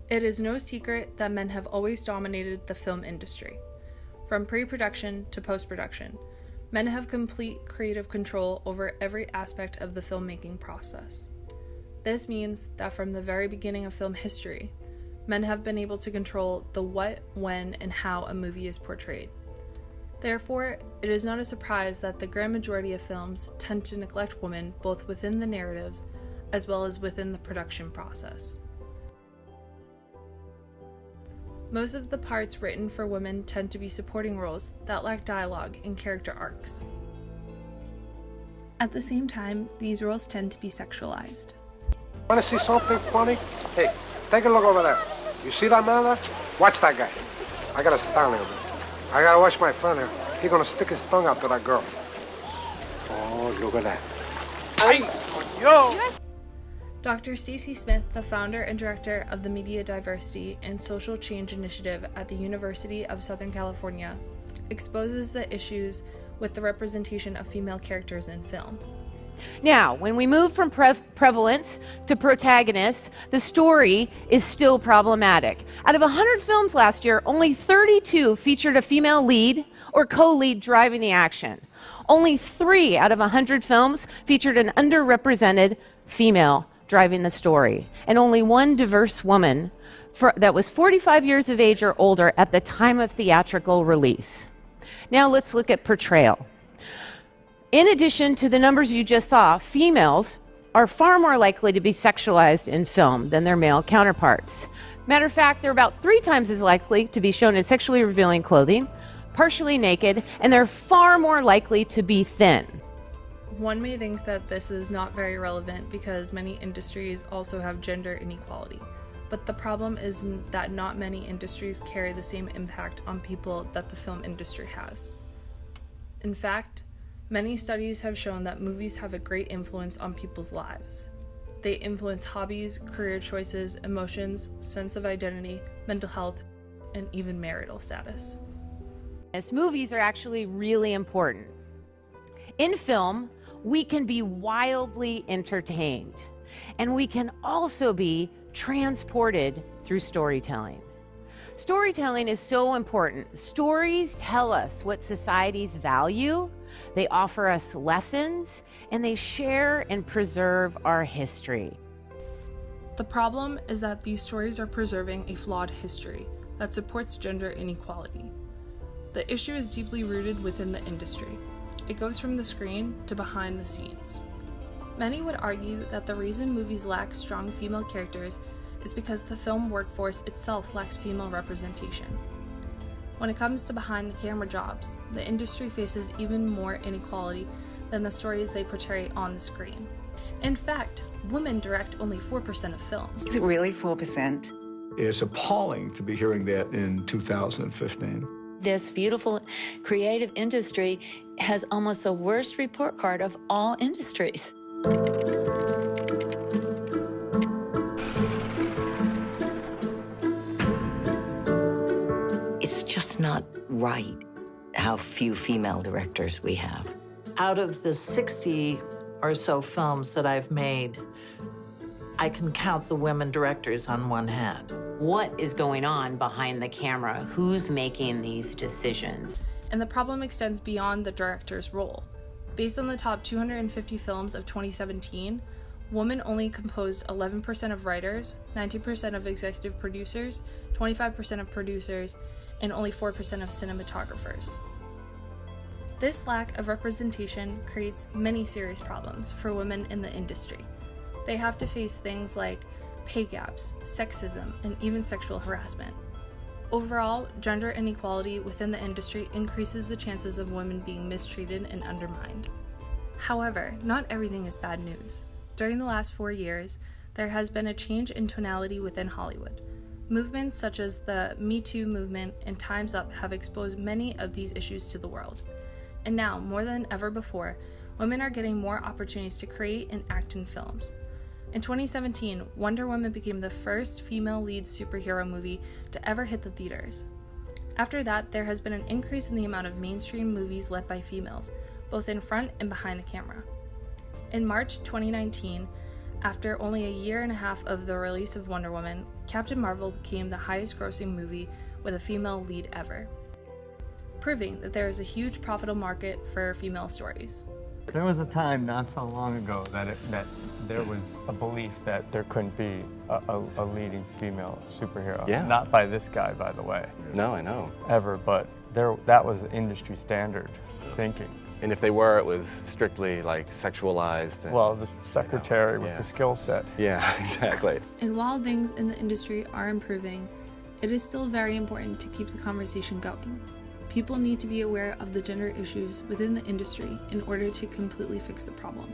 It is no secret that men have always dominated the film industry. From pre-production to post-production, men have complete creative control over every aspect of the filmmaking process. This means that from the very beginning of film history, men have been able to control the what, when, and how a movie is portrayed. Therefore, it is not a surprise that the grand majority of films tend to neglect women both within the narratives as well as within the production process. Most of the parts written for women tend to be supporting roles that lack dialogue and character arcs. At the same time, these roles tend to be sexualized. Want to see something funny? Hey, take a look over there. You see that man there? Watch that guy. I gotta stand him. I gotta watch my friend here. He's gonna stick his tongue out to that girl. Oh, look at that. Hey, yo! Dr. Stacy Smith, the founder and director of the Media Diversity and Social Change Initiative at the University of Southern California, exposes the issues with the representation of female characters in film. Now, when we move from prevalence to protagonists, the story is still problematic. Out of 100 films last year, only 32 featured a female lead or co-lead driving the action. Only 3 out of 100 films featured an underrepresented female driving the story, and only 1 diverse woman that was 45 years of age or older at the time of theatrical release. Now let's look at portrayal. In addition to the numbers you just saw, females are far more likely to be sexualized in film than their male counterparts. Matter of fact, they're about 3 times as likely to be shown in sexually revealing clothing, partially naked, and they're far more likely to be thin. One may think that this is not very relevant because many industries also have gender inequality, but the problem is that not many industries carry the same impact on people that the film industry has. In fact, many studies have shown that movies have a great influence on people's lives. They influence hobbies, career choices, emotions, sense of identity, mental health, and even marital status. Movies are actually really important. In film, we can be wildly entertained, and we can also be transported through storytelling. Storytelling is so important. Stories tell us what societies value, they offer us lessons, and they share and preserve our history. The problem is that these stories are preserving a flawed history that supports gender inequality. The issue is deeply rooted within the industry. It goes from the screen to behind the scenes. Many would argue that the reason movies lack strong female characters is because the film workforce itself lacks female representation. When it comes to behind the camera jobs, the industry faces even more inequality than the stories they portray on the screen. In fact, women direct only 4% of films. Is it really 4%? It's appalling to be hearing that in 2015. This beautiful creative industry has almost the worst report card of all industries. It's just not right how few female directors we have. Out of the 60 or so films that I've made, I can count the women directors on one hand. What is going on behind the camera? Who's making these decisions? And the problem extends beyond the director's role. Based on the top 250 films of 2017, women only composed 11% of writers, 19% of executive producers, 25% of producers, and only 4% of cinematographers. This lack of representation creates many serious problems for women in the industry. They have to face things like pay gaps, sexism, and even sexual harassment. Overall, gender inequality within the industry increases the chances of women being mistreated and undermined. However, not everything is bad news. During the last 4 years, there has been a change in tonality within Hollywood. Movements such as the Me Too movement and Time's Up have exposed many of these issues to the world. And now, more than ever before, women are getting more opportunities to create and act in films. In 2017, Wonder Woman became the first female lead superhero movie to ever hit the theaters. After that, there has been an increase in the amount of mainstream movies led by females, both in front and behind the camera. In March 2019, after only a year and a half of the release of Wonder Woman, Captain Marvel became the highest grossing movie with a female lead ever, proving that there is a huge profitable market for female stories. There was a time not so long ago that there was a belief that there couldn't be a leading female superhero. Yeah. Not by this guy, by the way. No, I know. Ever, but that was industry standard thinking. And if they were, it was strictly like sexualized. And, Well, the secretary with yeah. the skill set. Yeah, exactly. And while things in the industry are improving, it is still very important to keep the conversation going. People need to be aware of the gender issues within the industry in order to completely fix the problem.